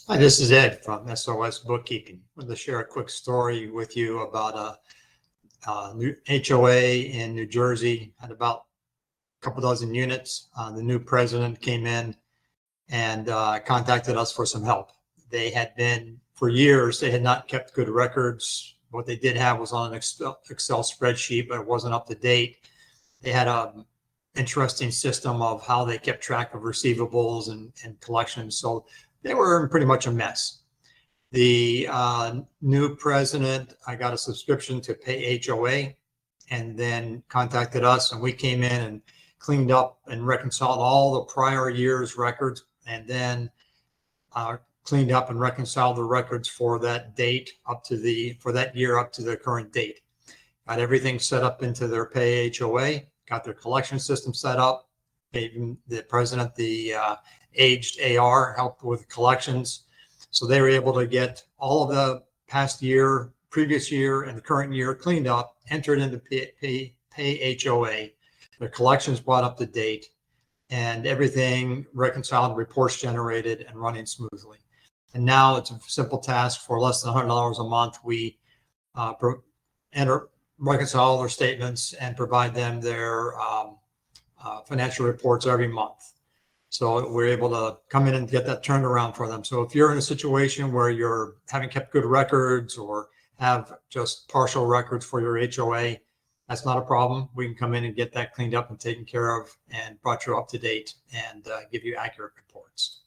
Hi, this is Ed from SOS Bookkeeping. I wanted to share a quick story with you about a new HOA in New Jersey. Had about a couple dozen units. The new president came in and contacted us for some help. They had been, for years, they had not kept good records. What they did have was on an Excel spreadsheet, but it wasn't up to date. They had a interesting system of how they kept track of receivables and collections. So they were in pretty much a mess. The new president, I got a subscription to PayHOA and then contacted us, and we came in and cleaned up and reconciled all the prior year's records, and then cleaned up and reconciled the records for that date for that year up to the current date. Got everything set up into their PayHOA, got their collection system set up, gave the president the aged AR, helped with collections. So they were able to get all of the past year, previous year, and the current year cleaned up, entered into PayHOA, the collections brought up to date, and everything reconciled, reports generated, and running smoothly. And now it's a simple task. For less than $100 a month, we reconcile their statements and provide them their financial reports every month. So we're able to come in and get that turned around for them. So if you're in a situation where you're haven't kept good records or have just partial records for your HOA, that's not a problem. We can come in and get that cleaned up and taken care of and brought you up to date and give you accurate reports.